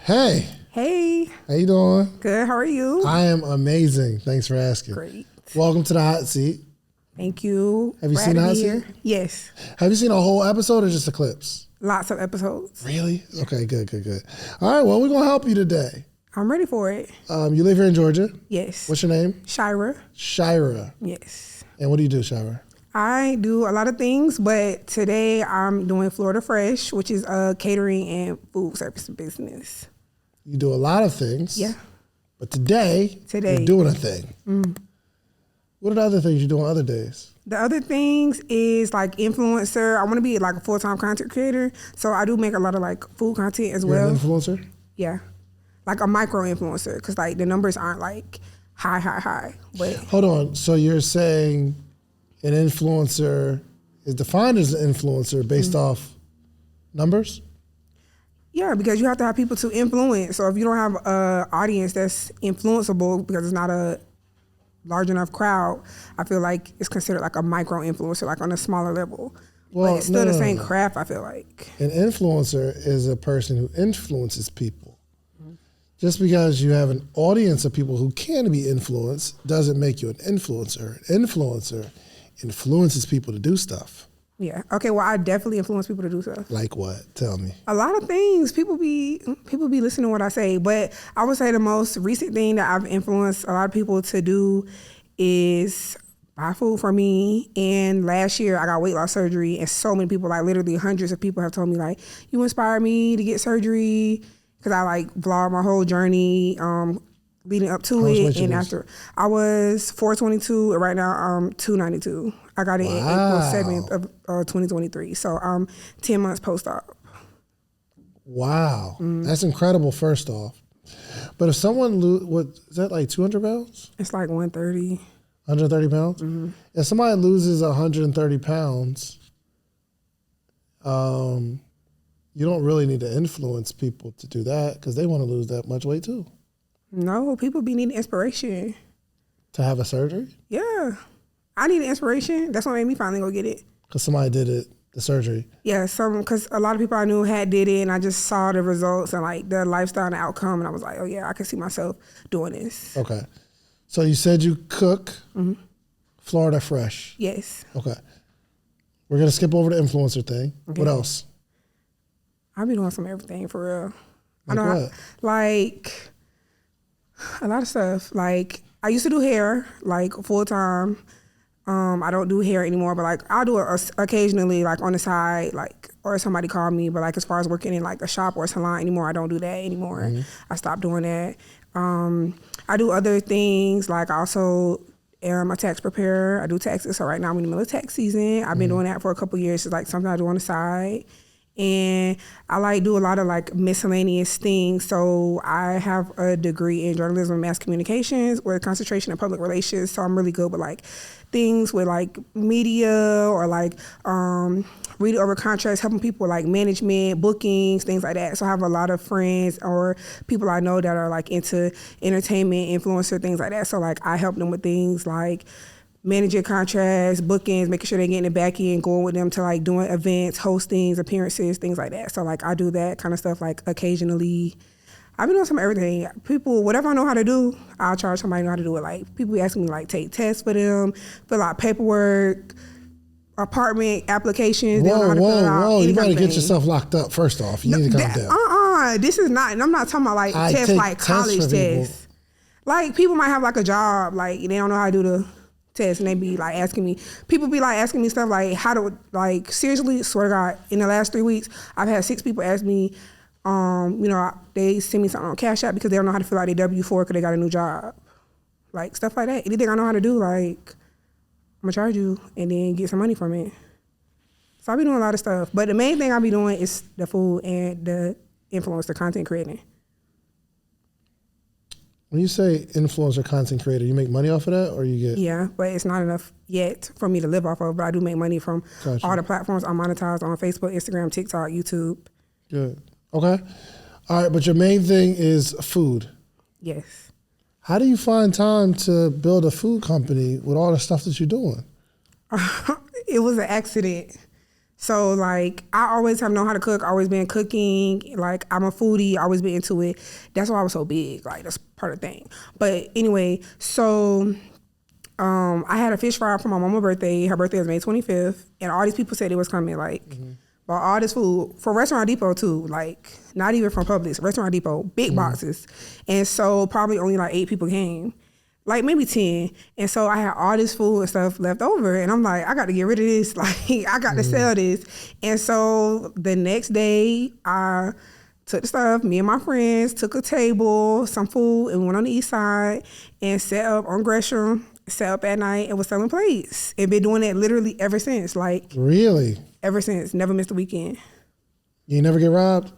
Hey. Hey. How you doing? Good. How are you? I am amazing. Thanks for asking. Great. Welcome to the hot seat. Thank you. Have you seen the hot seat? Yes. Have you seen a whole episode or just the clips? Lots of episodes. Really? Okay, good. All right, well, we're going to help you today. I'm ready for it. You live here in Georgia? Yes. What's your name? Shira. Shira. Yes. And what do you do, Shira? I do a lot of things, but today I'm doing Florida Fresh, which is a catering and food service business. You do a lot of things. Yeah. But today you're doing a thing. Mm. What are the other things you do on other days? The other things is like influencer. I want to be like a full-time content creator. So I do make a lot of like food content as well. You're an influencer? Yeah. Like a micro influencer because like the numbers aren't like high. But hold on. So you're saying an influencer is defined as an influencer based off numbers? Yeah, because you have to have people to influence. So if you don't have an audience that's influenceable because it's not a large enough crowd, I feel like it's considered like a micro influencer, like on a smaller level. Well, but it's still the same craft, I feel like. An influencer is a person who influences people. Just because you have an audience of people who can be influenced doesn't make you an influencer. An influencer influences people to do stuff. Yeah. Okay. Well, I definitely influence people to do stuff. Like what? Tell me. A lot of things. People be listening to what I say, but I would say the most recent thing that I've influenced a lot of people to do is buy food for me. And last year I got weight loss surgery, and so many people, like literally hundreds of people, have told me like, "You inspired me to get surgery," because I like vlog my whole journey leading up to it. And after, I was 422, and right now I'm 292. I got it in April 7th of 2023. So I'm 10 months post-op. Wow. That's incredible, first off. But if someone is that like 200 pounds? It's like 130. 130 pounds? Mm-hmm. If somebody loses 130 pounds, you don't really need to influence people to do that because they want to lose that much weight too. No, people be needing inspiration. To have a surgery? Yeah. I need inspiration. That's what made me finally go get it. Because somebody did it, the surgery? Yeah, because a lot of people I knew did it, and I just saw the results and like the lifestyle and the outcome, and I was like, oh yeah, I can see myself doing this. Okay. So you said you cook Florida Fresh. Yes. Okay. We're going to skip over the influencer thing. Okay. What else? I've been doing some everything for real. Like what? Like a lot of stuff. Like I used to do hair like full time. I don't do hair anymore, but like I'll do it occasionally, like on the side, like, or somebody called me. But like as far as working in like a shop or a salon anymore, I don't do that anymore. Mm-hmm. I stopped doing that. I do other things, like I also am a tax preparer. I do taxes. So right now I'm in the middle of tax season. I've been doing that for a couple of years. It's like something I do on the side. And I like do a lot of like miscellaneous things. So I have a degree in journalism and mass communications with a concentration in public relations. So I'm really good with like things with like media or like reading over contracts, helping people like management, bookings, things like that. So I have a lot of friends or people I know that are like into entertainment, influencer, things like that. So like I help them with things like managing contracts, bookings, making sure they're getting it back in, going with them to like doing events, hostings, appearances, things like that. So like I do that kind of stuff like occasionally. I've been doing some everything. People, whatever I know how to do, I'll charge somebody know how to do it. Like people be asking me like take tests for them, fill out paperwork, apartment applications. Whoa. You gotta get yourself locked up first off. You need to calm down. This is not, and I'm not talking about like tests like college tests. Like people might have like a job, like they don't know how to do the test, and they be like asking me, people be like asking me stuff like how to, like seriously, swear to God, in the last 3 weeks, I've had 6 people ask me, they send me something on Cash App because they don't know how to fill out their W-4 because they got a new job. Like stuff like that. Anything I know how to do, like, I'm gonna charge you and then get some money from it. So I be doing a lot of stuff. But the main thing I be doing is the food and the influencer content creating. When you say influencer content creator, you make money off of that or you get? Yeah, but it's not enough yet for me to live off of, but I do make money from all the platforms I monetize on Facebook, Instagram, TikTok, YouTube. Good. Okay. All right, but your main thing is food. Yes. How do you find time to build a food company with all the stuff that you're doing? It was an accident. So, like, I always have known how to cook, always been cooking. Like, I'm a foodie, always been into it. That's why I was so big. Like, that's part of the thing. But anyway, so I had a fish fry for my mama's birthday. Her birthday was May 25th. And all these people said it was coming, like, bought all this food for Restaurant Depot, too. Like, not even from Publix, Restaurant Depot, big boxes. And so probably only, like, 8 people came. Like maybe 10. And so I had all this food and stuff left over. And I'm like, I got to get rid of this. Like, I got to sell this. And so the next day, I took the stuff, me and my friends took a table, some food, and went on the east side and set up on Gresham, set up at night and was selling plates. And been doing that literally ever since. Like, really? Ever since. Never missed a weekend. You never get robbed?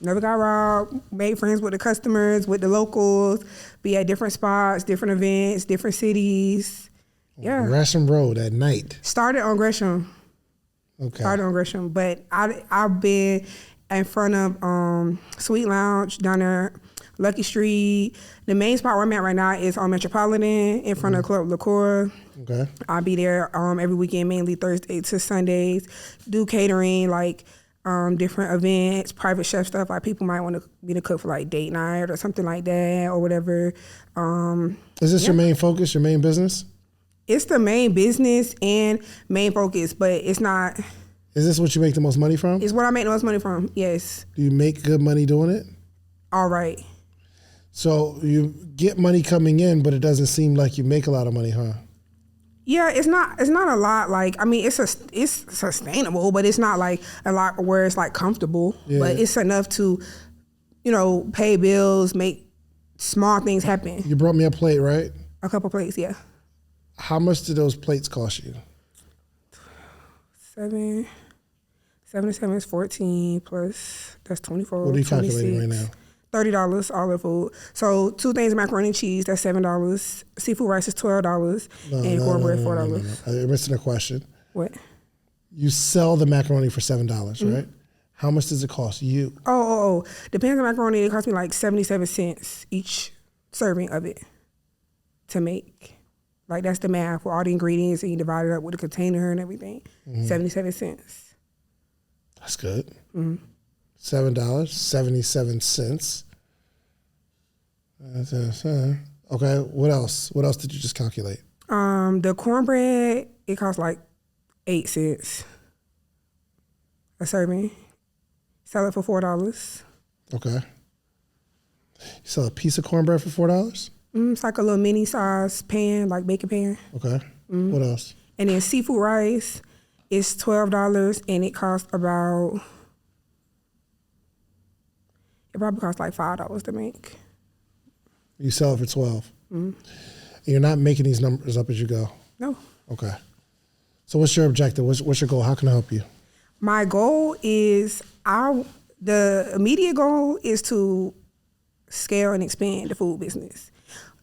Never got robbed, made friends with the customers, with the locals, be at different spots, different events, different cities. Yeah. Gresham Road at night. Started on Gresham. Okay. Started on Gresham. But I've been in front of Sweet Lounge down there, Lucky Street. The main spot where I'm at right now is on Metropolitan in front of Club Liqueur. Okay. I'll be there every weekend, mainly Thursday to Sundays. Do catering, like different events, private chef stuff. Like people might want me to cook for like date night or something like that or whatever. Is this your main focus, your main business? It's the main business and main focus, but it's not. Is this what you make the most money from? It's what I make the most money from, yes. Do you make good money doing it? All right. So you get money coming in, but it doesn't seem like you make a lot of money, huh? Yeah, it's not a lot. Like, I mean, it's sustainable, but it's not like a lot where it's like comfortable. Yeah. But it's enough to, pay bills, make small things happen. You brought me a plate, right? A couple plates, yeah. How much did those plates cost you? 7 to 7 is 14 plus that's 24. What are you calculating right now? $30 all the food. So 2 things of macaroni and cheese, that's $7. Seafood rice is $12 and cornbread $4. You're missing a question. What? You sell the macaroni for $7, right? How much does it cost you? Oh. Depends on macaroni. It costs me like 77 cents each serving of it to make. Like that's the math for all the ingredients and you divide it up with the container and everything. 77 cents. That's good. $7, 77 cents. Okay, what else? What else did you just calculate? The cornbread, it costs like 8 cents a serving. Sell it for $4. Okay. You sell a piece of cornbread for $4? It's like a little mini size pan, like baking pan. Okay. What else? And then seafood rice is $12 and it costs about, it probably costs like $5 to make. You sell it for $12. You're not making these numbers up as you go? No. Okay. So what's your objective? What's your goal? How can I help you? My goal is, the immediate goal is to scale and expand the food business.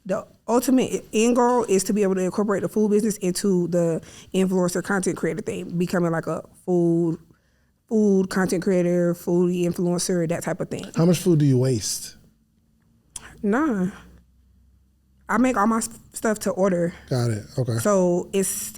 The ultimate end goal is to be able to incorporate the food business into the influencer content creator thing, becoming like a food content creator, foodie influencer, that type of thing. How much food do you waste? Nah. I make all my stuff to order. Got it. Okay. So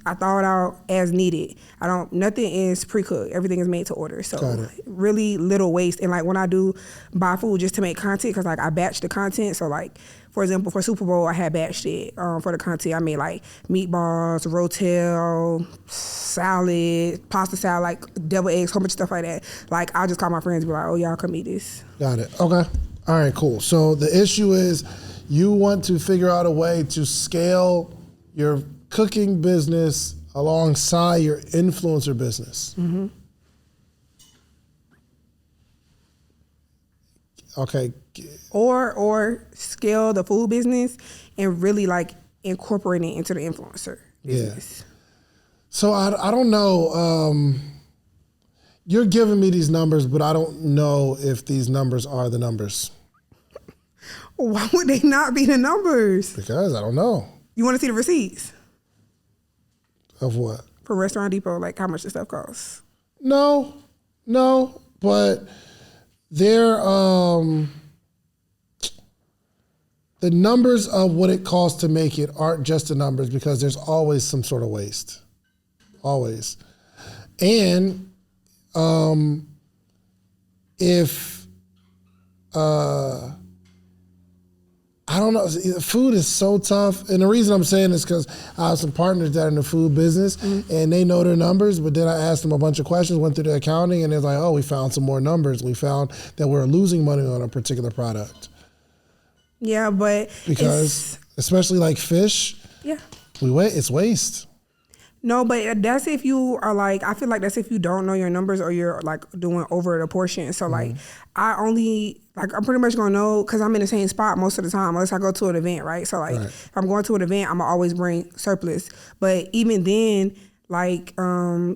I thaw it out as needed. Nothing is pre-cooked. Everything is made to order. So really little waste. And like when I do buy food just to make content, cause like I batch the content. So like, for example, for Super Bowl, I had batched it for the content. I made like meatballs, rotel, salad, pasta salad, like devil eggs, whole bunch of stuff like that. Like I'll just call my friends and be like, oh, y'all come eat this. Got it. Okay. All right, cool. So the issue is you want to figure out a way to scale your cooking business alongside your influencer business. Okay. Or scale the food business and really like incorporating it into the influencer business. Yeah. So I don't know. You're giving me these numbers, but I don't know if these numbers are the numbers. Why would they not be the numbers? Because I don't know. You want to see the receipts? Of what? For Restaurant Depot, like how much the stuff costs? No, but they're the numbers of what it costs to make it aren't just the numbers because there's always some sort of waste. Always. And If I don't know, food is so tough, and the reason I'm saying this because I have some partners that are in the food business, and they know their numbers. But then I asked them a bunch of questions, went through their accounting, and they're like, "Oh, we found some more numbers. We found that we're losing money on a particular product." Yeah, but because especially like fish, it's waste. No, but that's if you are like, I feel like that's if you don't know your numbers or you're like doing over the portion. So like, I'm pretty much gonna know because I'm in the same spot most of the time unless I go to an event, right? So like, if I'm going to an event, I'm gonna always bring surplus. But even then, like,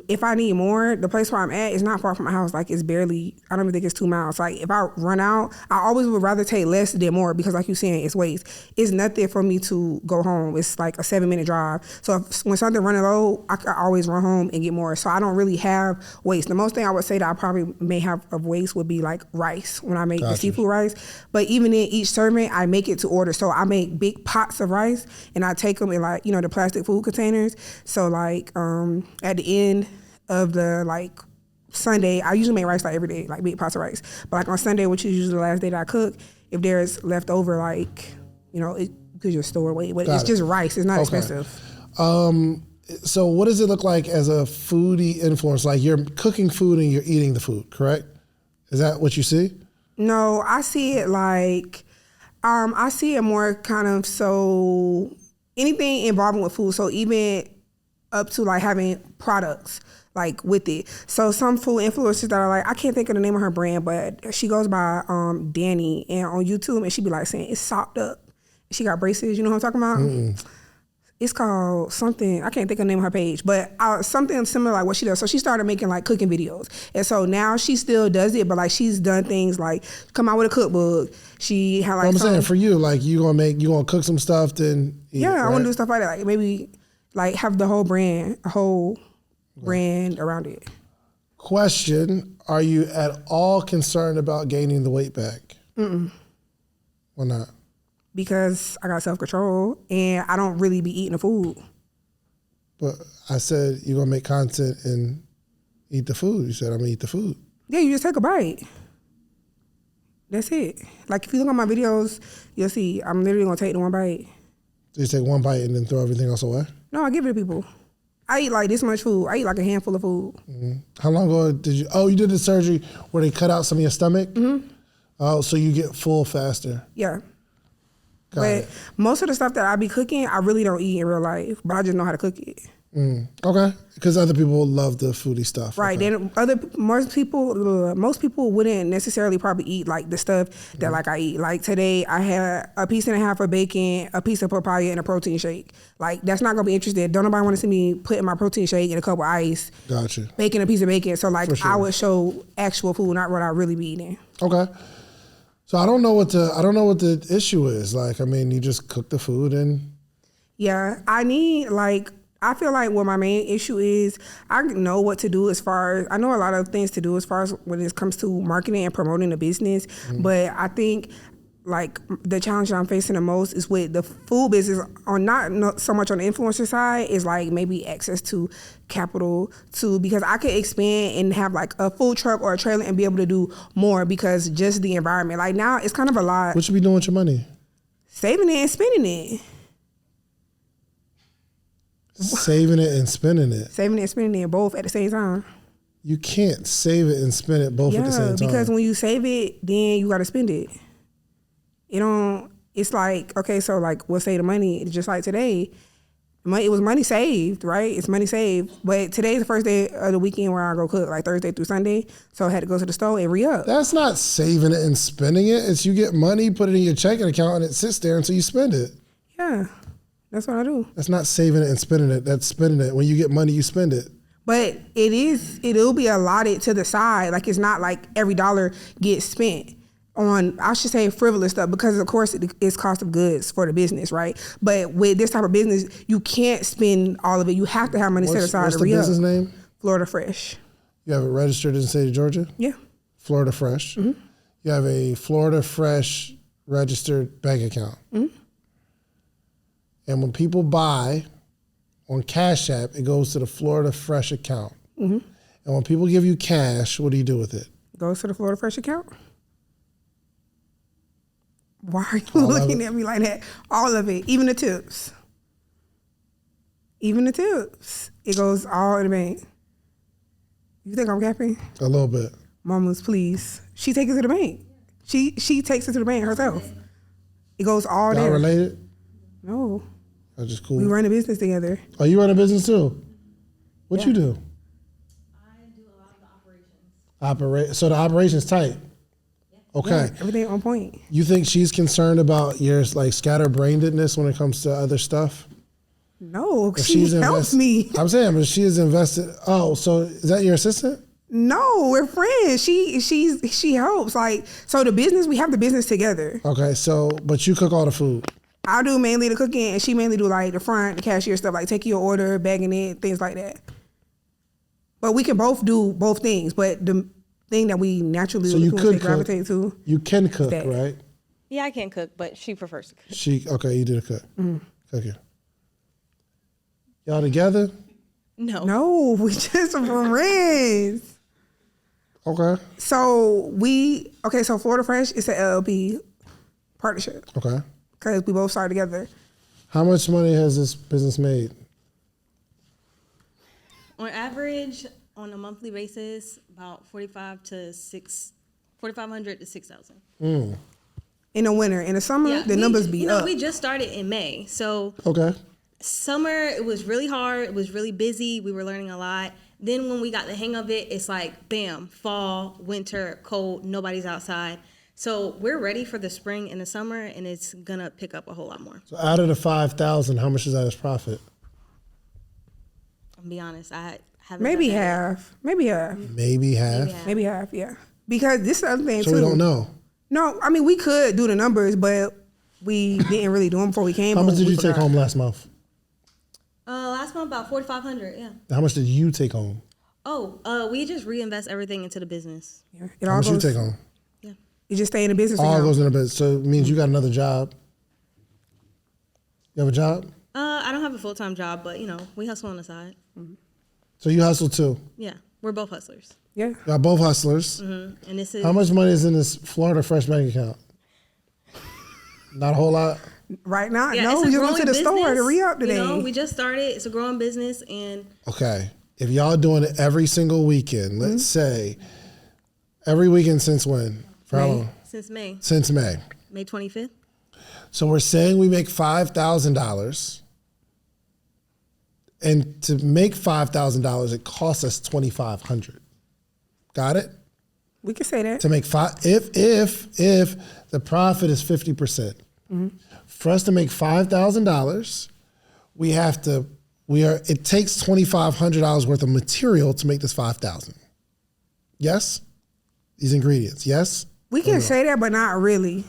if I need more, the place where I'm at is not far from my house. Like, it's barely, I don't even think it's 2 miles. Like, if I run out, I always would rather take less than more because like you're saying, it's waste. It's nothing for me to go home. It's like a 7-minute drive. So when something running low, I can always run home and get more. So I don't really have waste. The most thing I would say that I probably may have of waste would be like rice when I make the seafood rice. But even in each serving, I make it to order. So I make big pots of rice and I take them in like, the plastic food containers. So like, at the end of the like Sunday, I usually make rice like every day, like big pots of rice. But like on Sunday, which is usually the last day that I cook, if there's leftover, like, it could just store away. But it's just rice. It's not expensive. So what does it look like as a foodie influencer? Like you're cooking food and you're eating the food, correct? Is that what you see? No, I see it like, I see it more kind of so anything involving with food. So even up to like having products like with it. So some food influencers that are like, I can't think of the name of her brand, but she goes by Danny and on YouTube and she be like saying it's sopped up. She got braces, you know what I'm talking about? It's called something, I can't think of the name of her page, but something similar like what she does. So she started making like cooking videos. And so now she still does it, but like she's done things like come out with a cookbook. She had like I'm saying for you, like you gonna cook some stuff then eat it, right? I wanna do stuff like that. Like maybe like have the whole brand around it. Question, are you at all concerned about gaining the weight back? Why not? Because I got self-control and I don't really be eating the food. But I said you're gonna make content and eat the food. You said I'm gonna eat the food. Yeah, you just take a bite. That's it. Like if you look at my videos, you'll see I'm literally gonna take the one bite. So you take one bite and then throw everything else away? No, I give it to people. I eat like this much food. I eat like a handful of food. How long ago did you, you did the surgery where they cut out some of your stomach? Oh, so you get full faster. Yeah. Got but it. most of the stuff that I be cooking, I really don't eat in real life, but I just know how to cook it. Okay, because other people love the foodie stuff. Right. Okay. Then most people wouldn't necessarily probably eat like the stuff that like I eat. Like today, I had a piece and a half of bacon, a piece of papaya, and a protein shake. Like that's not gonna be interested. Don't nobody want to see me putting my protein shake in a cup of ice. Gotcha. Baking a piece of bacon. So like Sure. I would show actual food, not what I really be eating. Okay. So I don't know what the issue is. Like, I mean, you just cook the food and. Yeah, I feel like what my main issue is, I know what to do I know a lot of things to do as far as when it comes to marketing and promoting the business, but I think like the challenge that I'm facing the most is with the food business on not so much on the influencer side is like maybe access to capital too, because I could expand and have like a food truck or a trailer and be able to do more because just the environment. Like now it's kind of a lot. What you be doing with your money? Saving it and spending it. Saving it and spending it. Saving it and spending it both at the same time. You can't save it and spend it both at the same time. Yeah, because when you save it, then you got to spend it. It's like, okay, so like we'll say the money, just like today, it was money saved, right? It's money saved. But today's the first day of the weekend where I go cook, like Thursday through Sunday. So I had to go to the store and re-up. That's not saving it and spending it. It's you get money, put it in your checking account, and it sits there until you spend it. Yeah, that's what I do. That's not saving it and spending it. That's spending it. When you get money, you spend it. But it'll be allotted to the side. Like it's not like every dollar gets spent on, I should say, frivolous stuff, because of course it's cost of goods for the business, right? But with this type of business, you can't spend all of it. You have to have money set aside to re-up. What's the business name? Florida Fresh. You have it registered in the state of Georgia? Yeah. Florida Fresh. You have a Florida Fresh registered bank account. And when people buy on Cash App, it goes to the Florida Fresh account. And And when people give you cash, what do you do with it? Goes to the Florida Fresh account. Why are you All of looking it? at me like that? All of it, even the tips. Even the tips. It goes all in the bank. You think I'm capping? A little bit. Mamas, please. She takes it to the bank. She takes it to the bank herself. It goes all Y'all there. related? No. That's just cool. We run a business together. Oh, you run a business too? What Yeah. you do? I do a lot of the operations. So the operation's tight. Okay. Yeah, everything on point. You think she's concerned about your like scatterbrainedness when it comes to other stuff? No, If she helps me. I'm saying, but she is invested. Oh, so is that your assistant? No, we're friends. She helps. Like, so the business, we have the business together. Okay, so but you cook all the food. I do mainly the cooking, and she mainly do like the front, the cashier stuff, like taking your order, bagging it, things like that. But we can both do both things. But the thing that we naturally So you could gravitate cook. to. You can cook, that. right? Yeah, I can cook, but she prefers to cook. You did a cook. Cooking. Y'all together? No, we just friends. Okay. So so Florida Fresh is an LLP partnership Okay. because we both started together. How much money has this business made? On average, on a monthly basis, about 4,500 to 6,000. In the winter, in the summer, the numbers be up. We just started in May, so Okay. summer it was really hard. It was really busy. We were learning a lot. Then when we got the hang of it, it's like bam, fall, winter, cold, nobody's outside. So we're ready for the spring and the summer, and it's gonna pick up a whole lot more. So out of the 5,000, how much is that as profit? I'm gonna be honest, I haven't. Maybe done that yet. half. Maybe half. Maybe half. Maybe half, yeah. Because this is the other thing So too. we don't know. No, I mean we could do the numbers, but we didn't really do them before we came. How much but did we you take forgot. home last month? Last month about 4,500. Yeah. How much did you take home? Oh, we just reinvest everything into the business. Yeah, it How all much you goes. take home? Yeah. You just stay in the business. All account. goes in the business. So it means you got another job. You have a job? I don't have a full-time job, but we hustle on the side. So you hustle too. Yeah, we're both hustlers. Yeah. Y'all both hustlers. And this is How much money is in this Florida Fresh bank account? Not a whole lot. Right now, Yeah, no, it's a we just went to growing the store to business. re-up today. We just started. It's a growing business, and Okay. If y'all doing it every single weekend, let's say every weekend since when? For how long? since May Since May. 25th. So we're saying we make $5,000. And to make $5,000, it costs us $2,500. Got it? We can say that. To make if the profit is 50%. For us to make $5,000, it takes $2,500 worth of material to make this 5,000. Yes? These ingredients, yes? We can say that, but not really.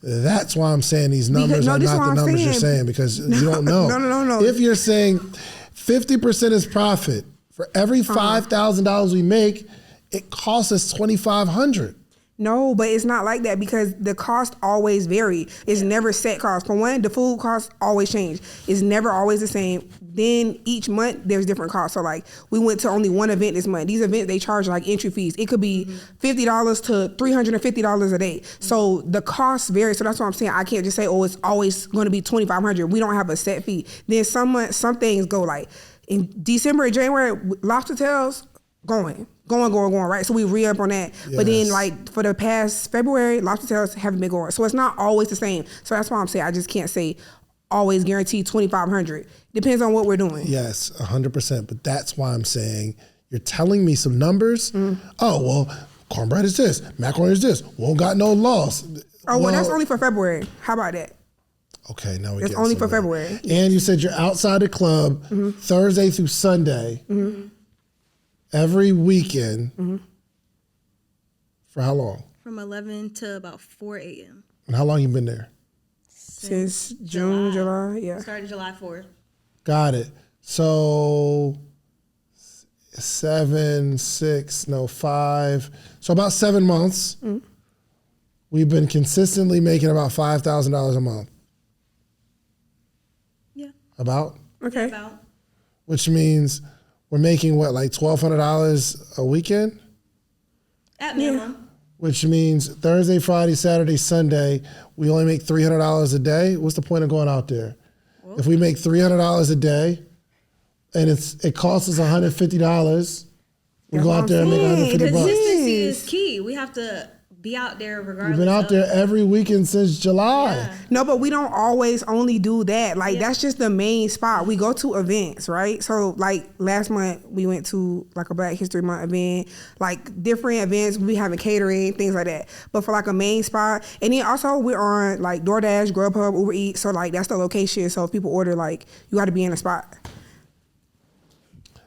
That's why I'm saying these numbers no, are this is not what the I'm numbers you're saying. saying because you don't know. No. If you're saying 50% is profit, for every $5,000 we make, it costs us $2,500. No, but it's not like that because the cost always vary. It's never set cost. For one, the food costs always change. It's never always the same. Then each month there's different costs. So like we went to only one event this month. These events they charge like entry fees. It could be $50 to $350 a day. So the costs vary. So that's what I'm saying. I can't just say, oh, it's always going to be $2,500. We don't have a set fee. Then some things go like in December and January, lobster tails going, right? So we re-up on that. But then like for the past February, lobster tails haven't been going. So it's not always the same. So that's why I'm saying I just can't say always guarantee $2,500. Depends on what we're doing. Yes, 100%. But that's why I'm saying you're telling me some numbers. Oh, well, cornbread is this, macaroni is this, won't got no loss. Oh, well, that's only for February. How about that? Okay, now we It's get only for somewhere. February. And you said you're outside the club Thursday through Sunday, every weekend. For how long? From 11 to about 4 a.m. And how long you been there? Since June, July, yeah. Started July 4th. Got it. So 5. So about 7 months. We've been consistently making about $5,000 a month. Yeah. About? Okay. About. Which means we're making what, like $1,200 a weekend? At minimum. Which means Thursday, Friday, Saturday, Sunday, we only make $300 a day. What's the point of going out there? If we make $300 a day and it costs us $150, we go out there and make $150. Consistency is key. We have to be out there regardless. We've been out there every weekend since July. Yeah. No, but we don't always only do that. Like, that's just the main spot. We go to events, right? So, like, last month, we went to, like, a Black History Month event. Like, different events. We having catering, things like that. But for, like, a main spot. And then also, we're on, like, DoorDash, Grubhub, Uber Eats. So, like, that's the location. So, if people order, like, you got to be in a spot.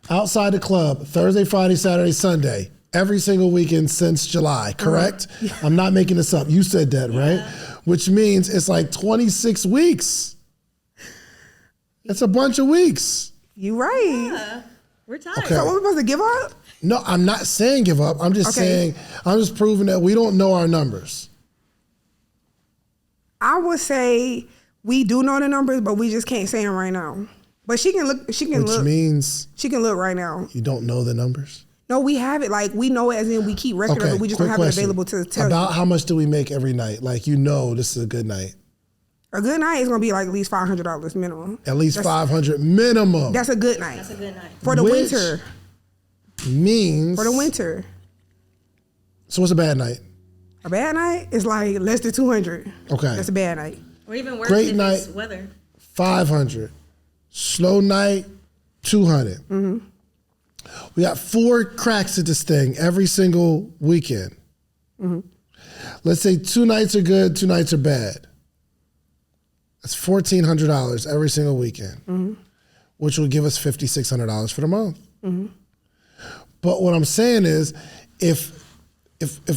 Outside the club, Thursday, Friday, Saturday, Sunday. Every single weekend since July, correct? Yeah. I'm not making this up. You said that, right? Which means it's like 26 weeks. That's a bunch of weeks. You right. Yeah. We're tired. Okay. So what we supposed to give up? No, I'm not saying give up. I'm just saying, I'm just proving that we don't know our numbers. I would say we do know the numbers, but we just can't say them right now. But she can look. She can Which look. means She can look right now. you don't know the numbers. No, we have it. Like, we know it as in we keep record of it. We just don't quick have question. it available to tell About you. how much do we make every night? Like, you know this is a good night. A good night is going to be like at least $500 minimum. At least $500 minimum. That's a good night. That's a good night. For the Which winter. means... For the winter. So what's a bad night? A bad night is like less than 200. Okay. That's a bad night. Or even worse Great if night. it's weather. 500. Slow night, 200. Mm-hmm. We got 4 cracks at this thing every single weekend. Mm-hmm. Let's say 2 nights are good, 2 nights are bad. That's $1,400 every single weekend, Mm-hmm. which will give us $5,600 for the month. Mm-hmm. But what I'm saying is, if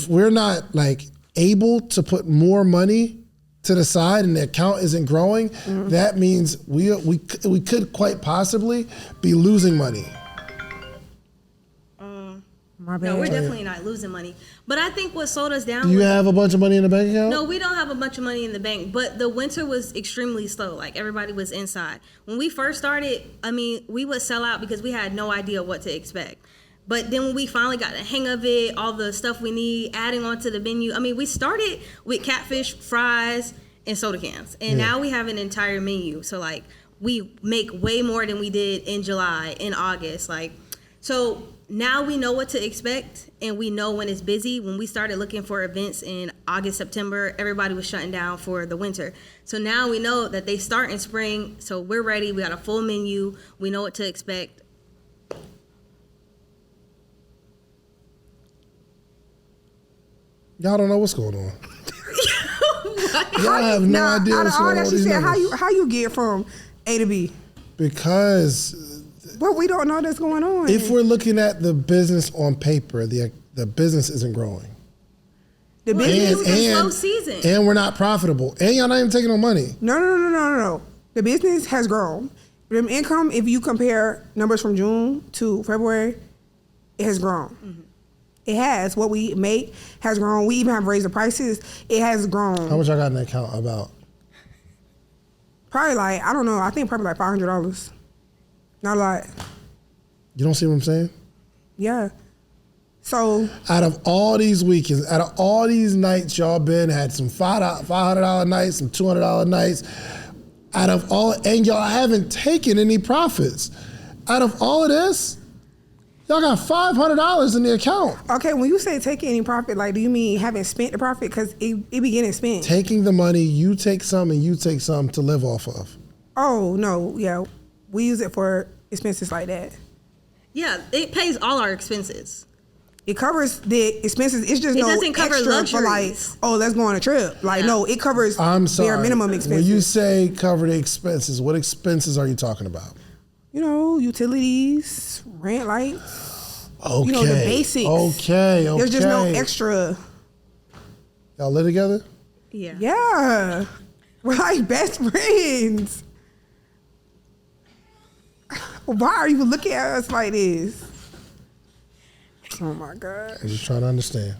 we're not like able to put more money to the side and the account isn't growing, that means we could quite possibly be losing money. My bad. No, we're definitely not losing money. But I think what sold us down Do you was... have a bunch of money in the bank account? No, we don't have a bunch of money in the bank, but the winter was extremely slow. Like, everybody was inside. When we first started, I mean, we would sell out because we had no idea what to expect. But then when we finally got the hang of it, all the stuff we need, adding onto the menu, I mean, we started with catfish, fries, and soda cans. And now we have an entire menu. So, like, we make way more than we did in July, in August. Like, so now we know what to expect, and we know when it's busy. When we started looking for events in August, September, everybody was shutting down for the winter. So now we know that they start in spring, so we're ready. We got a full menu. We know what to expect. Y'all don't know what's going on. Y'all have no idea Out of what's all going on that with she these said, numbers. how you get from A to B? Because Well, we don't know that's going on. if we're looking at the business on paper, the business isn't growing. the Well, business, it was a slow season. And we're not profitable. And y'all not even taking no money. no. The business has grown. The income, if you compare numbers from June to February, it has grown. Mm-hmm. It has. What we make has grown. We even have raised the prices. It has grown. How much y'all got in that account about? Probably like, I don't know, I think probably like $500. Not a lot. You don't see what I'm saying? Yeah. So, Out of all these weekends, out of all these nights y'all had some $500 nights, some $200 nights, out of all, and y'all haven't taken any profits. Out of all of this, y'all got $500 in the account. okay, when you say taking any profit, like, do you mean haven't spent the profit? Because it be getting spent. Taking the money, you take some and you take some to live off of. Oh, no, yeah. We use it for expenses like that. Yeah, it pays all our expenses. It covers the expenses. It's just It no doesn't cover extra for like, luxuries. oh, let's go on a trip. Like, Yeah. no, it covers I'm sorry. bare minimum When expenses. you say cover the expenses, what expenses are you talking about? You know, utilities, rent, lights. Okay. You know, the basics. Okay. There's just no extra. Y'all live together? Yeah. Yeah. We're like best friends. Why are you looking at us like this? Oh my God. I'm just trying to understand.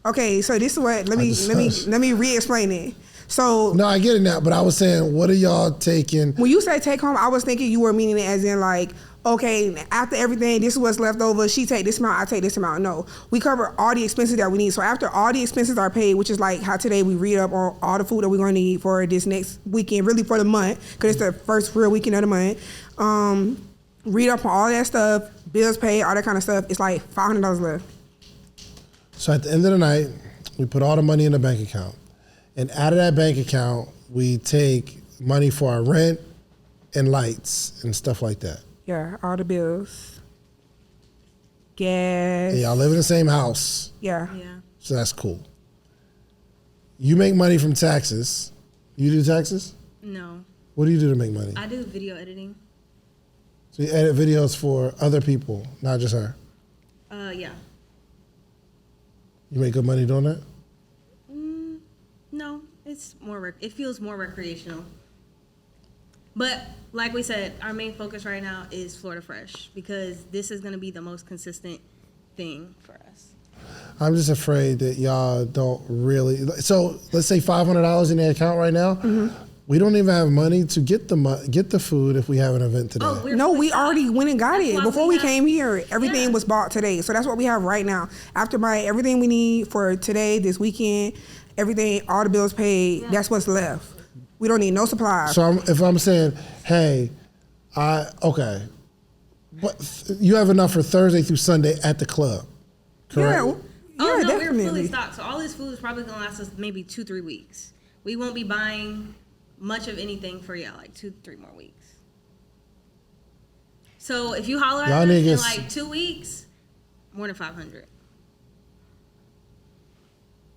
Okay, so this is what let me re-explain it. So No, I get it now, but I was saying, what are y'all taking? when you say take home, I was thinking you were meaning it as in like, okay, after everything, this is what's left over. She take this amount, I take this amount. No, we cover all the expenses that we need. So after all the expenses are paid, which is like how today we read up on all the food that we're gonna need for this next weekend, really for the month, because it's the first real weekend of the month. Read up on all that stuff, bills paid, all that kind of stuff. It's like $500 left. So at the end of the night, we put all the money in the bank account. And out of that bank account, we take money for our rent and lights and stuff like that. Yeah, all the bills. Gas. And y'all live in the same house. Yeah. Yeah. So that's cool. You make money from taxes. You do taxes? No. What do you do to make money? I do video editing. So you edit videos for other people, not just her. Yeah. You make good money doing that? No, it's more. It feels more recreational. But like we said, our main focus right now is Florida Fresh because this is going to be the most consistent thing for us. I'm just afraid that y'all don't really. So let's say $500 in the account right now. Mm-hmm. We don't even have money to get the food if we have an event today. Oh, no, we already went and got it. Before we came here, everything was bought today. So that's what we have right now. After buying everything we need for today, this weekend, everything, all the bills paid, that's what's left. We don't need no supplies. So if I'm saying, hey, okay, but you have enough for Thursday through Sunday at the club, correct? Yeah, no, definitely. we're fully stocked. So all this food is probably going to last us maybe 2-3 weeks. We won't be buying much of anything for like 2-3 more weeks. So if you holler at us in like 2 weeks, more than 500.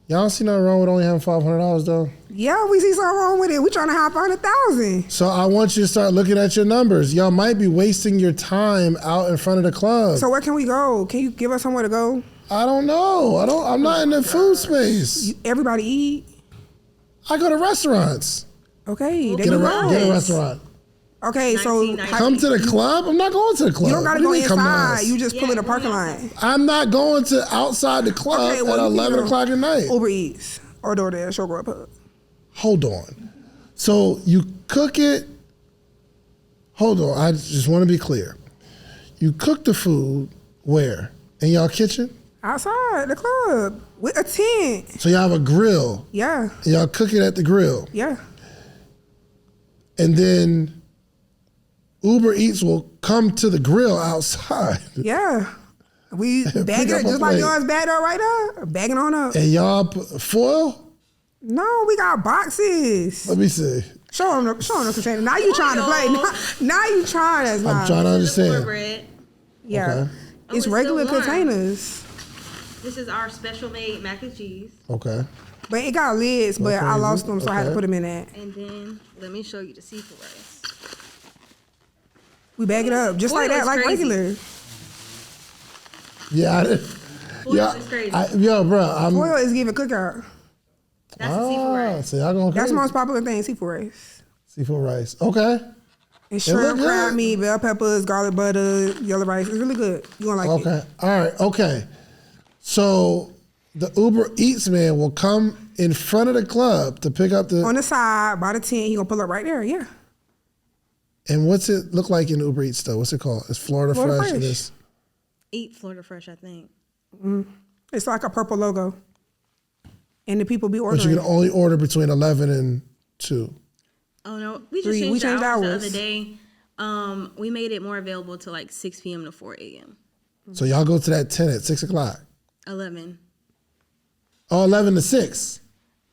Y'all don't see nothing wrong with only having $500 though? Yeah, we see something wrong with it. We trying to hop on 1,000. So I want you to start looking at your numbers. Y'all might be wasting your time out in front of the club. So where can we go? Can you give us somewhere to go? I don't know. I'm not in the food space. Everybody eat? I go to restaurants. Okay, Get a restaurant. Okay, so come to the club? I'm not going to the club. You don't gotta go inside. You just pull in the parking lot. I'm not going to outside the club at 11 o'clock at night. Uber Eats or DoorDash or Grubhub. Hold on. So you cook it. Hold on. I just want to be clear. You cook the food where? In y'all kitchen? Outside the club with a tent. So y'all have a grill. Yeah. And y'all cook it at the grill. Yeah. And then Uber Eats will come to the grill outside. Yeah. We bag it just like yours bagged up right now. Bagging on up. And y'all put foil? No, we got boxes. Let me see. Show them the container. Now you trying to play. Now you trying to. I'm trying to understand. Yeah. Okay. It's regular containers. This is our special made mac and cheese. Okay. But it got lids, but I lost them, so I had to put them in that. And then let me show you the seafood rice. We bag it up just like that, like regular. Yeah, Foil is crazy. Foil is giving cookout. That's the seafood rice. So y'all going crazy. That's the most popular thing, seafood rice. Seafood rice. Okay. And shrimp, crab meat, bell peppers, garlic butter, yellow rice. It's really good. You're going to like it. Okay. All right. Okay. So the Uber Eats man will come in front of the club to pick up the... On the side, by the tent, he going to pull up right there, yeah. And what's it look like in Uber Eats though? What's it called? It's Florida Fresh. It is. Eat Florida Fresh, I think. It's like a purple logo. And the people be ordering. But you can only order between 11 and 2. Oh no, we just changed the hours the other day. We made it more available to like 6 p.m. to 4 a.m. So y'all go to that tent at 6 o'clock? 11. Oh, 11 to 6.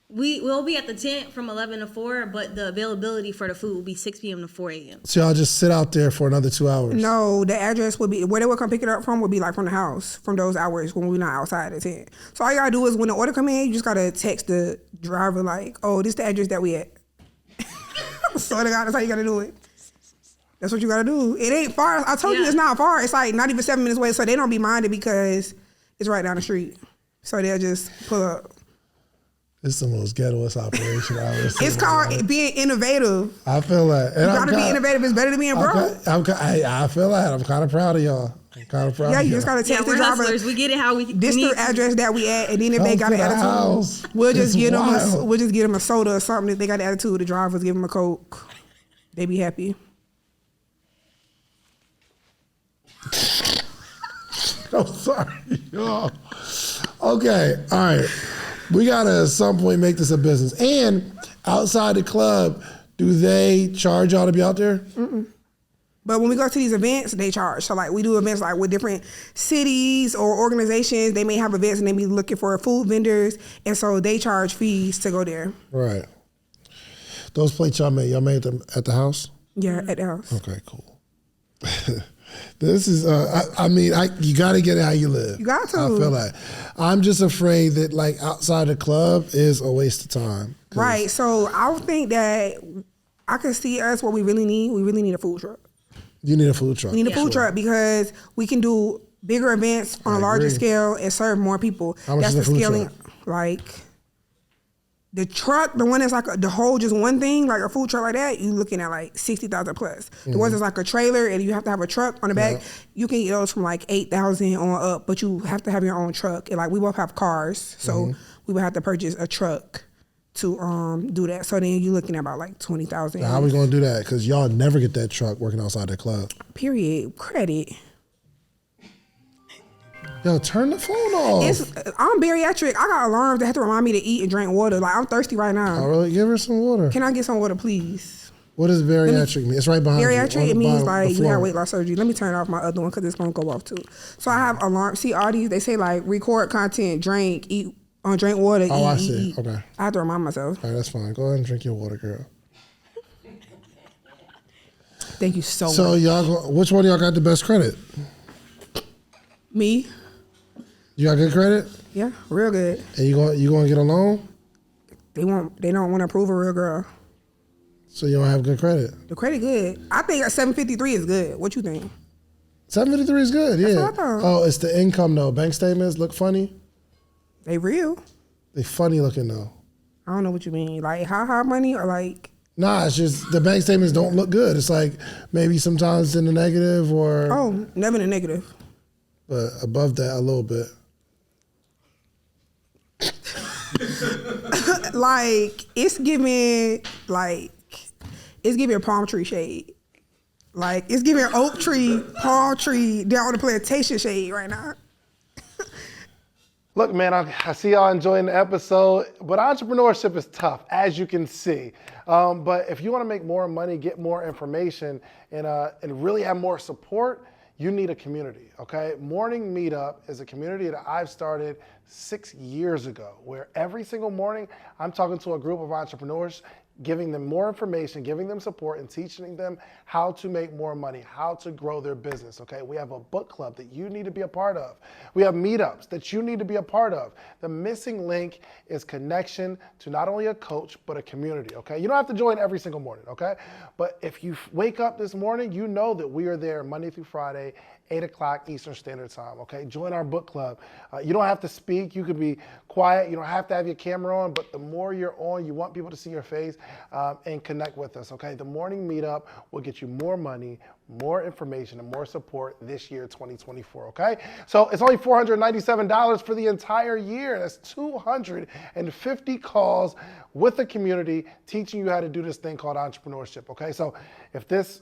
We will be at the tent from 11 to 4, but the availability for the food will be 6 p.m. to 4 a.m. So y'all just sit out there for another 2 hours? No, the address would be, where they would come pick it up from would be like from the house, from those hours when we're not outside the tent. So all you gotta do is when the order come in, you just gotta text the driver like, oh, this is the address that we at. So that's how you gotta do it. That's what you gotta do. It ain't far. I told you it's not far. It's like not even 7 minutes away, so they don't be minded because it's right down the street. So they'll just pull up. It's the most ghettoest operation I've ever seen. It's called being innovative. I feel that. You gotta be innovative. It's better than being broke. I feel that. I'm kind of proud of y'all. I'm kind of proud of y'all. Yeah, you just gotta text the driver. Hustlers. We get it how we. This the address that we at, and then if they got an attitude, we'll just get them a soda or something. If they got an attitude, the drivers give them a Coke. They be happy. I'm sorry, y'all. Okay, all right. We gotta at some point make this a business. And outside the club, do they charge y'all to be out there? Mm-mm. But when we go to these events, they charge. So like we do events like with different cities or organizations. They may have events and they be looking for food vendors, and so they charge fees to go there. Right. Those plates y'all made them at the house? Yeah, at the house. Okay, cool. This is, you got to get it how you live. You got to. I feel like. I'm just afraid that like outside the club is a waste of time. Right. So I would think that I could see us what we really need. We really need a food truck. You need a food truck. We need a food truck because we can do bigger events on a larger scale and serve more people. How much is the food truck? Like the truck, the one that's like the whole just one thing, like a food truck like that, you looking at like 60,000 plus. The ones that's like a trailer and you have to have a truck on the back, you can get those from like 8,000 on up, but you have to have your own truck. And like we both have cars, so we would have to purchase a truck to do that. So then you're looking at about like 20,000. How are we gonna do that? Because y'all never get that truck working outside the club. Period. Credit. Yo, turn the phone off. I'm bariatric. I got alarms that have to remind me to eat and drink water. Like I'm thirsty right now. Oh really? Give her some water. Can I get some water, please? What does bariatric mean? It's right behind you. Bariatric, it means like you have weight loss surgery. Let me turn off my other one because it's gonna go off too. So I have alarms. See all these, they say like record content, drink, eat, drink water, Oh, I eat, see. eat. Okay. I have to remind myself. All right, that's fine. Go ahead and drink your water, girl. Thank you so much. So which one of y'all got the best credit? Me? You got good credit? Yeah, real good. And you going to get a loan? They don't want to approve a real girl. So you don't have good credit? The credit good. I think a 753 is good. What you think? 753 is good, yeah. That's what I thought. Oh, it's the income though. Bank statements look funny. They real. They funny looking though. I don't know what you mean. Like high money or like? Nah, it's just the bank statements don't look good. It's like maybe sometimes it's in the negative or. Oh, never in the negative. But above that a little bit. Like it's giving palm tree shade. Like it's giving oak tree, palm tree down on the plantation shade right now. Look, man, I see y'all enjoying the episode, but entrepreneurship is tough, as you can see. But if you want to make more money, get more information, and really have more support, you need a community, okay? Morning Meetup is a community that I've started 6 years ago, where every single morning I'm talking to a group of entrepreneurs, giving them more information, giving them support, and teaching them how to make more money, how to grow their business, okay? We have a book club that you need to be a part of. We have meetups that you need to be a part of. The missing link is connection to not only a coach, but a community, okay? You don't have to join every single morning, okay? But if you wake up this morning, you know that we are there Monday through Friday, 8 o'clock Eastern Standard Time, okay? Join our book club. You don't have to speak. You could be quiet. You don't have to have your camera on, but the more you're on, you want people to see your face and connect with us, okay? The morning meetup will get you more money, more information, and more support this year, 2024, okay? So it's only $497 for the entire year. That's 250 calls with the community teaching you how to do this thing called entrepreneurship, okay? So if this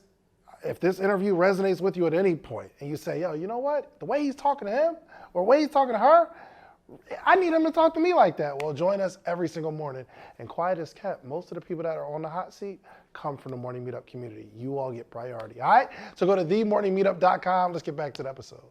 interview resonates with you at any point and you say, yo, you know what? The way he's talking to him or the way he's talking to her, I need him to talk to me like that. Well, join us every single morning. And quiet as kept, most of the people that are on the hot seat come from the Morning Meetup community. You all get priority, all right? So go to themorningmeetup.com. Let's get back to the episode.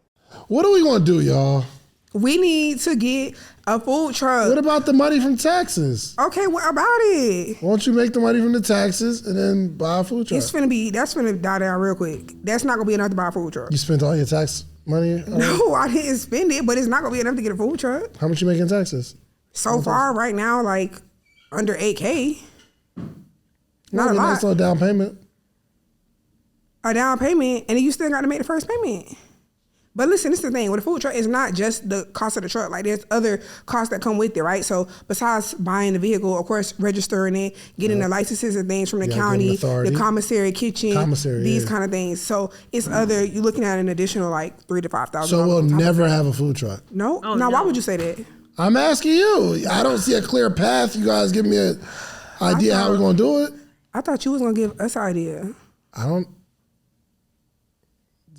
What are we going to do, y'all? We need to get a food truck. What about the money from taxes? Okay, what about it? Why don't you make the money from the taxes and then buy a food truck? That's finna die down real quick. That's not gonna be enough to buy a food truck. You spent all your tax money? No, I didn't spend it, but it's not gonna be enough to get a food truck. How much you make in taxes? So far, right now, like under 8K. Not a lot. That's a down payment. A down payment, and then you still got to make the first payment. But listen, this is the thing. With a food truck, it's not just the cost of the truck. Like, there's other costs that come with it, right? So besides buying the vehicle, of course, registering it, getting the licenses and things from the county, the commissary kitchen, these kind of things. So it's you're looking at an additional like $3,000 to $5,000. So we'll never have a food truck? No? No, why would you say that? I'm asking you. I don't see a clear path. You guys give me an idea how we're going to do it. I thought you was going to give us an idea.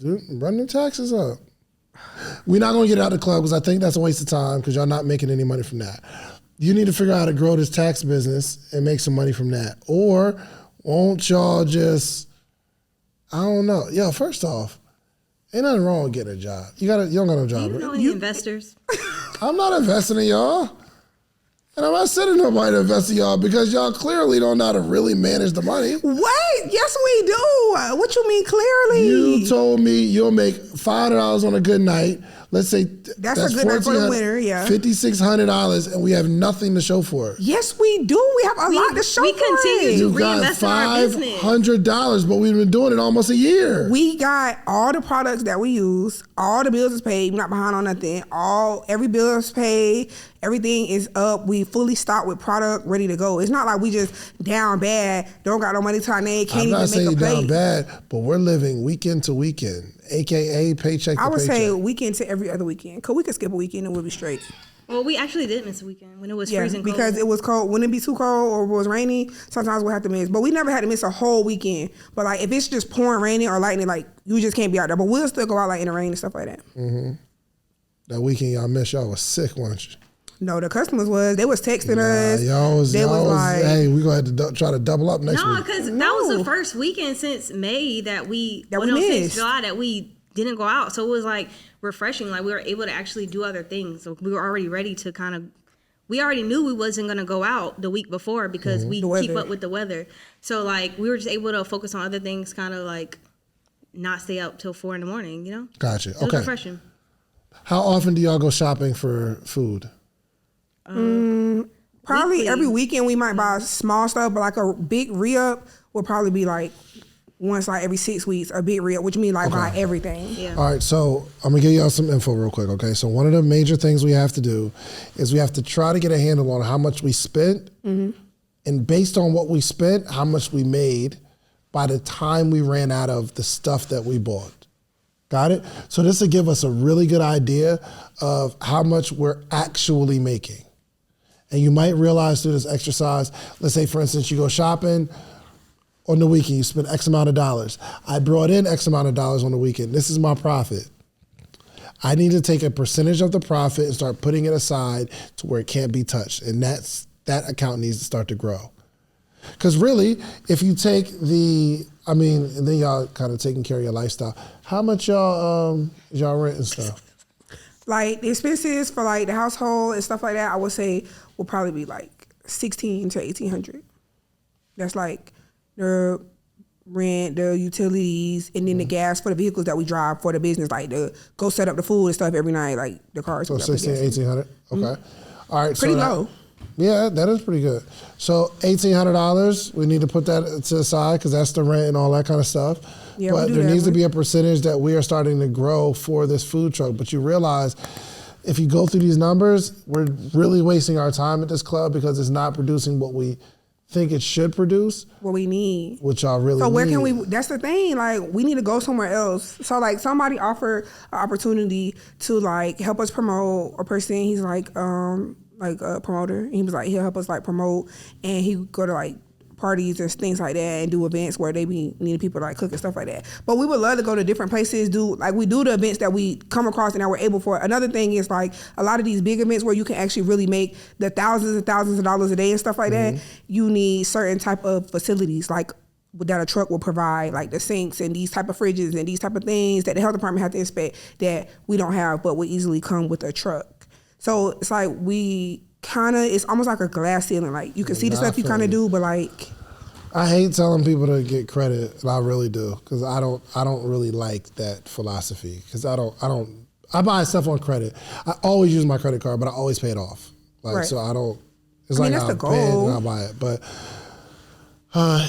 Run the taxes up. We're not going to get out of the club because I think that's a waste of time because y'all not making any money from that. You need to figure out how to grow this tax business and make some money from that. Or won't y'all just, I don't know. Yo, first off, ain't nothing wrong with getting a job. You don't got no job. Do you know any investors? I'm not investing in y'all. And I'm not sending nobody to invest in y'all because y'all clearly don't know how to really manage the money. What? Yes, we do. What you mean clearly? You told me you'll make $500 on a good night. Let's say that's a good night for the winter, yeah. $5,600, and we have nothing to show for it. Yes, we do. We have a lot to show for it. We continue to You got reinvest in our business. $500, but we've been doing it almost a year. We got all the products that we use. All the bills is paid. We're not behind on nothing. Every bill is paid. Everything is up. We fully stocked with product ready to go. It's not like we just down bad, don't got no money to our name, can't even make a plate. I'm not saying down bad, but we're living weekend to weekend, AKA paycheck to paycheck. I would say weekend to every other weekend, because we could skip a weekend and we'll be straight. Well, we actually did miss a weekend when it was freezing cold. Because it was cold. When it be too cold or it was rainy, sometimes we'll have to miss. But we never had to miss a whole weekend. But like if it's just pouring, raining, or lightning, like you just can't be out there. But we'll still go out like in the rain and stuff like that. Mm-hmm. That weekend y'all missed, y'all was sick, weren't you? No, the customers they was texting us. Y'all was like, hey, we gonna have to try to double up next week. No, because that was the first weekend since May that we missed. Since July that we didn't go out. So it was like refreshing. Like we were able to actually do other things. So we were already ready to we already knew we wasn't gonna go out the week before because we keep up with the weather. So like we were just able to focus on other things, kind of like not stay up till 4 a.m, you know? Gotcha. It was refreshing. How often do y'all go shopping for food? Probably weekly. Every weekend we might buy small stuff, but like a big re-up will probably be like once like every 6 weeks, a big re-up, which means like buy everything. Yeah. All right, so I'm gonna give y'all some info real quick, okay? So one of the major things we have to do is we have to try to get a handle on how much we spent, and based on what we spent, how much we made by the time we ran out of the stuff that we bought. Got it? So this will give us a really good idea of how much we're actually making. And you might realize through this exercise, let's say for instance, you go shopping on the weekend, you spend X amount of dollars. I brought in X amount of dollars on the weekend. This is my profit. I need to take a percentage of the profit and start putting it aside to where it can't be touched. And that account needs to start to grow. Because really, if you take and then y'all kind of taking care of your lifestyle, how much y'all rent and stuff? Like the expenses for like the household and stuff like that, I would say will probably be like $1,600 to $1,800. That's like the rent, the utilities, and then the gas for the vehicles that we drive for the business, like to go set up the food and stuff every night, like the cars. So $1,600, $1,800. Okay, all right. Pretty low. Yeah, that is pretty good. So $1,800, we need to put that to the side because that's the rent and all that kind of stuff. Yeah, but there needs to be a percentage that we are starting to grow for this food truck. But you realize if you go through these numbers, we're really wasting our time at this club because it's not producing what we think it should produce. What we need. Which y'all really need. So where can we, that's the thing, like we need to go somewhere else. So like somebody offered an opportunity to like help us promote a person. He's like a promoter. And he was like, he'll help us like promote, and he go to like parties and things like that and do events where they be needing people to like cook and stuff like that. But we would love to go to different places, we do the events that we come across and that we're able for. Another thing is like a lot of these big events where you can actually really make the thousands and thousands of dollars a day and stuff like that, you need certain type of facilities like that a truck will provide, like the sinks and these type of fridges and these type of things that the health department have to inspect that we don't have but would easily come with a truck. So it's like it's almost like a glass ceiling. Like you can see the stuff you kind of do, but like. I hate telling people to get credit, and I really do, because I don't really like that philosophy. Because I buy stuff on credit. I always use my credit card, but I always pay it off. Like so, I don't. It's like that's I'll the pay it goal. and I'll buy it, but.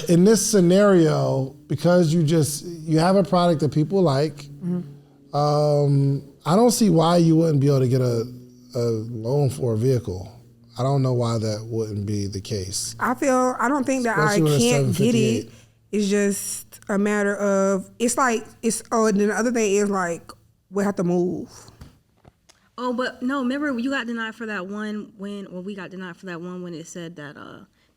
In this scenario, because you have a product that people like, I don't see why you wouldn't be able to get a loan for a vehicle. I don't know why that wouldn't be the case. I don't think that Especially I can't get it. It's just a matter of, and then the other thing is like, we have to move. Oh, but no, remember you got denied for that one we got denied for that one when it said that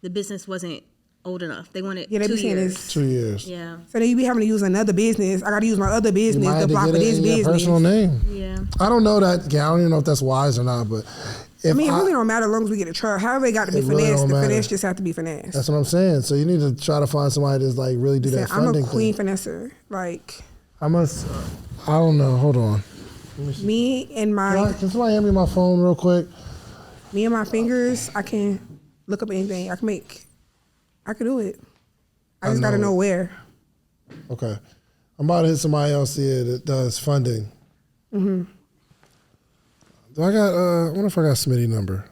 the business wasn't old enough. They wanted Yeah, they 2 be saying years. it's 2 years. Yeah. So then you be having to use another business. I got to use my other You business might to have to apply get for it this in your business. personal name. Yeah. I don't know that. Yeah, I don't even know if that's wise or not. But if I mean, it really don't matter as long as we get a truck. However, they got to be It really finessed. don't The matter. finesse just have to be finessed. that's what I'm saying. So you need to try to find somebody that's like really do that I'm funding a queen thing. finesser. Like I don't know. Hold on. me and my Can somebody hand me my phone real quick? fingers, I can look up anything. I can do it. I just got to know know it. where. Okay. I'm about to hit somebody else here that does funding. Mm-hmm. Do I wonder if I got Smitty number.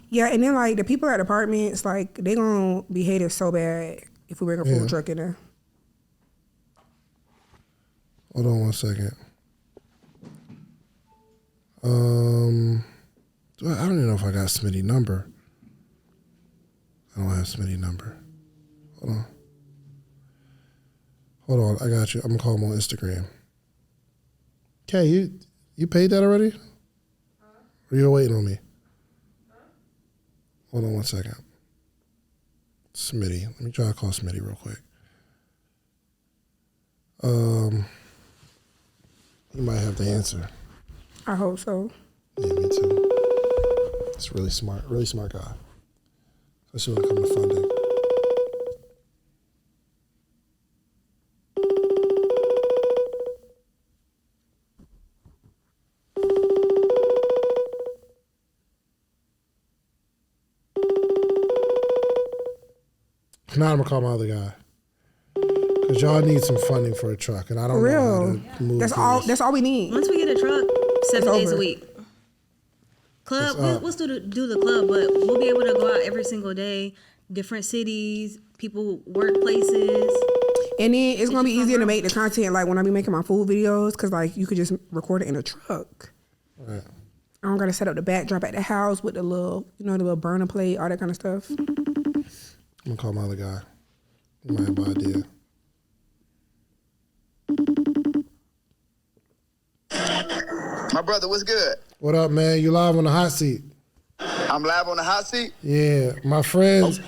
Yeah, and then like the people at apartments, like they gonna be hated so bad if we bring a food truck in there. Hold on 1 second. I don't even know if I got Smitty number. I don't have Smitty number. Hold on, I got you. I'm gonna call him on Instagram. Okay, you paid that already? Or you're waiting on me? Hold on 1 second. Smitty. Let me try to call Smitty real quick. He might have the answer. I hope so. Yeah, me too. It's really smart guy. Especially when it comes to funding. If not, I'm gonna call my other guy. Cause y'all need some funding for a truck, and I don't For know how real. to move. That's all we need. Once we get a truck, 7 days over. a week. Club, we'll still do the club, but we'll be able to go out every single day, different cities, people, workplaces. And then it's gonna be easier to make the content like when I be making my food videos, cause like you could just record it in a truck. Right. I don't gotta set up the backdrop at the house with the little, the little burner plate, all that kind of stuff. I'm gonna call my other guy. He might have an idea. My brother, what's good? What up, man? You live on the hot seat? I'm live on the hot seat. Yeah, my friends.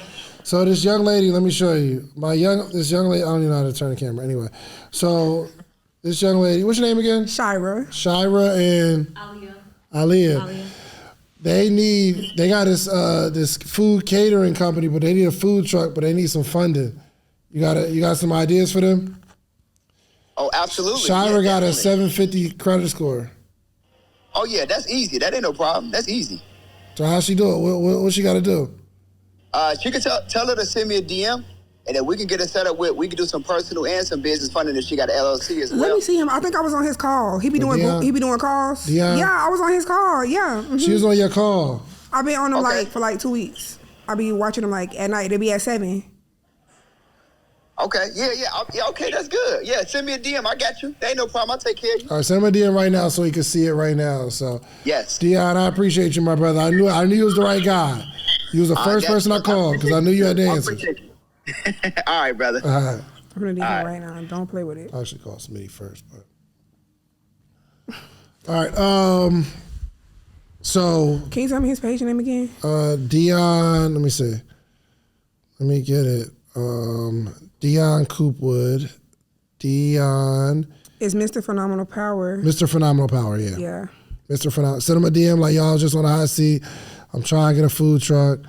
So this young lady, let me show you. This young lady, I don't even know how to turn the camera. Anyway, so this young lady, what's your name again? Shira. Shira and Aliyah. They got this food catering company, but they need a food truck, but they need some funding. You got some ideas for them? Oh, absolutely. Shira got a definitely. 750 credit score. Oh yeah, that's easy. That ain't no problem. That's easy. So how she do it? What she got to do? She can tell her to send me a DM, and then we can get it set up with. We can do some personal and some business funding if she got an LLC as well. Let me see him. I think I was on his call. He be doing calls. Dion? Yeah, I was on his call. Yeah. She was on your call. I've been on him Okay. for 2 weeks. I be watching him at night. They be at 7. Okay, yeah, okay, that's good. Yeah, send me a DM. I got you. There ain't no problem. I'll take care of you. All right, send him a DM right now so he can see it right now. So, Yes. Dion, I appreciate you, my brother. I knew you was the right guy. You was the first person I called because I knew you had the I answer. appreciate you. All right, brother. All right. I'm gonna do him right now. Don't play with it. I actually called Smitty first, but all right. So Can you tell me his page name again? Dion, let me see. Let me get it. Dion Coopwood. Dion. It's Mr. Phenomenal Power. Mr. Phenomenal Power, yeah. Yeah. Mr. Phenomenal. Send him a DM like, y'all just on the hot seat. I'm trying to get a food truck.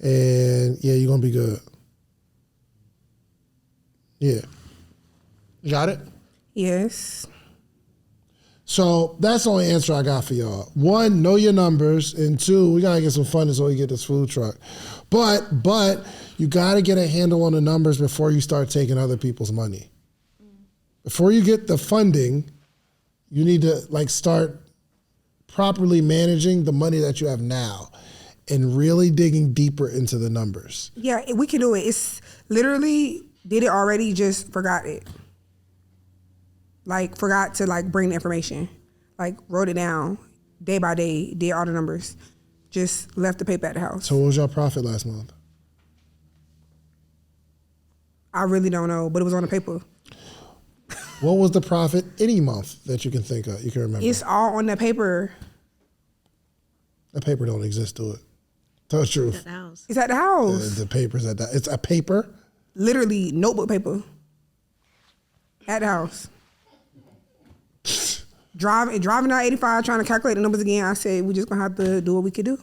And yeah, you're going to be good. Yeah. You got it? Yes. So that's the only answer I got for y'all. 1, know your numbers. And 2, we got to get some funding so we get this food truck. But you got to get a handle on the numbers before you start taking other people's money. Before you get the funding, you need to start properly managing the money that you have now and really digging deeper into the numbers. Yeah, we can do it. It's literally did it already, just forgot it. Forgot to bring the information. Wrote it down day by day, did all the numbers. Just left the paper at the house. So what was your profit last month? I really don't know, but it was on the paper. What was the profit any month that you can think of, you can remember? It's all on the paper. That paper don't exist, do it? Tell the truth. At the house. It's at the house. The paper's at that. It's a paper. Literally notebook paper. At the house. Driving down 85, trying to calculate the numbers again. I said, we're just going to have to do what we could do.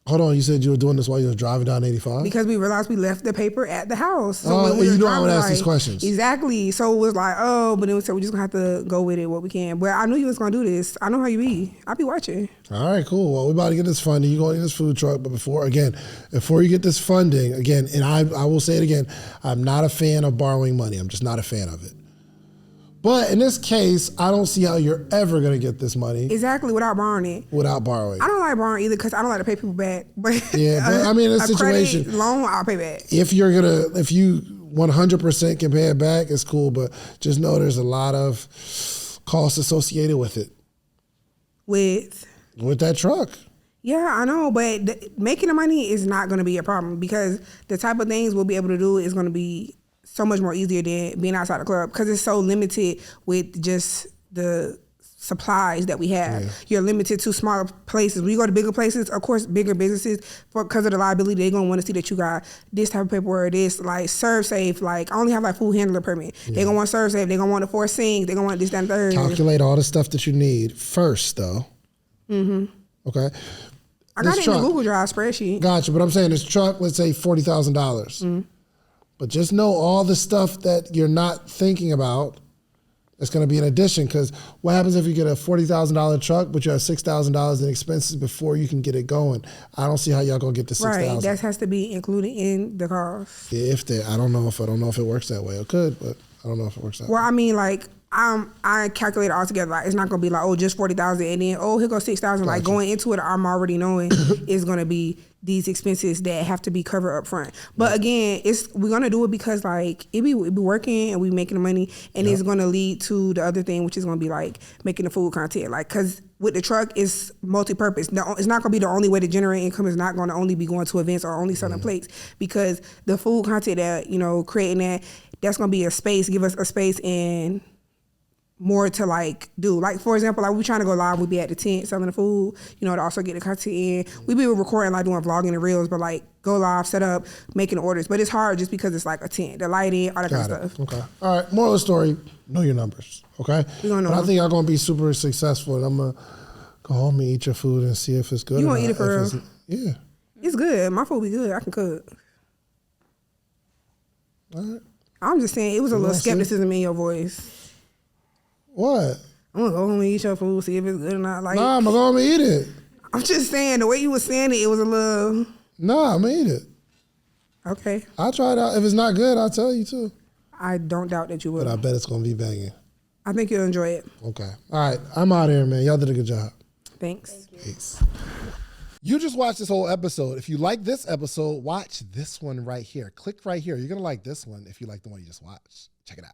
Hold on, you said you were doing this while you were driving down 85? Because we realized we left the paper at the house. So Oh, when we you were know I would driving, ask these questions. Exactly. So it was like, but then we said we're just going to have to go with it what we can. But I knew you was going to do this. I know how you be. I be watching. All right, cool. Well, we're about to get this funding. You're going to get this food truck. But before you get this funding, again, and I will say it again, I'm not a fan of borrowing money. I'm just not a fan of it. But in this case, I don't see how you're ever going to get this money. Exactly, without borrowing it. Without borrowing. I don't like borrowing either because I don't like to pay people back. But yeah, but I mean, in a situation, credit loan, I'll pay back. If you 100% can pay it back, it's cool. But just know there's a lot of costs associated with it. With that truck. Yeah, I know, but making the money is not going to be a problem because the type of things we'll be able to do is going to be so much more easier than being outside the club because it's so limited with just the supplies that we have. Yeah. You're limited to smaller places. When you go to bigger places, of course, bigger businesses, because of the liability, they're going to want to see that you got this type of paperwork, this, like, serve safe, like, I only have, like, food handler permit. Yeah. They're going to want serve safe. They're going to want the 4 sinks. They're going to want this, that, and third. Calculate all the stuff that you need first, though. Mm-hmm. Okay. I got it in the Google Drive spreadsheet. Gotcha, but I'm saying this truck, let's say $40,000. Mm-hmm. But just know all the stuff that you're not thinking about is going to be an addition. Because what happens if you get a $40,000 truck, but you have $6,000 in expenses before you can get it going? I don't see how y'all going to get the $6,000. Right, that has to be included in the cost. Yeah, I don't know if it works that way. It could, but I don't know if it works that way. Well, I mean, like, I calculate it all together. Like, it's not going to be like, just 40,000 and then, here goes 6,000. Like, going into it, I'm already knowing it's going to be these expenses that have to be covered up front. But again, we're going to do it because, like, it be working and we making the money, and it's going to lead to the other thing, which is going to be, like, making the food content. Like, because with the truck, it's multi-purpose. It's not going to be the only way to generate income. It's not going to only be going to events or only selling plates, because the food content that, creating that's going to be a space, give us a space and more to, like, do. Like, for example, like, we trying to go live, we be at the tent selling the food, to also get the content in. We be recording, like, doing vlogging and reels, but, like, go live, set up, making orders. But it's hard just because it's like a tent, the lighting, all that kind of stuff. Okay. All right. Moral of the story, know your numbers, okay? But I think y'all going to be super successful, and I'm going to go home and eat your food and see if it's good. You going to eat it for real? Yeah. It's good. My food be good. I can cook. All right. I'm just saying, it was a little skepticism in your voice. What? I'm going to go home and eat your food, see if it's good or not. Like, nah, I'm going to go home and eat it. I'm just saying, the way you was saying it was a little... Nah, I'm going to eat it. Okay. I'll try it out. If it's not good, I'll tell you too. I don't doubt that you will. But I bet it's going to be banging. I think you'll enjoy it. Okay. All right. I'm out of here, man. Y'all did a good job. Thanks. Thank you. Peace. You just watched this whole episode. If you like this episode, watch this one right here. Click right here. You're going to like this one if you like the one you just watched. Check it out.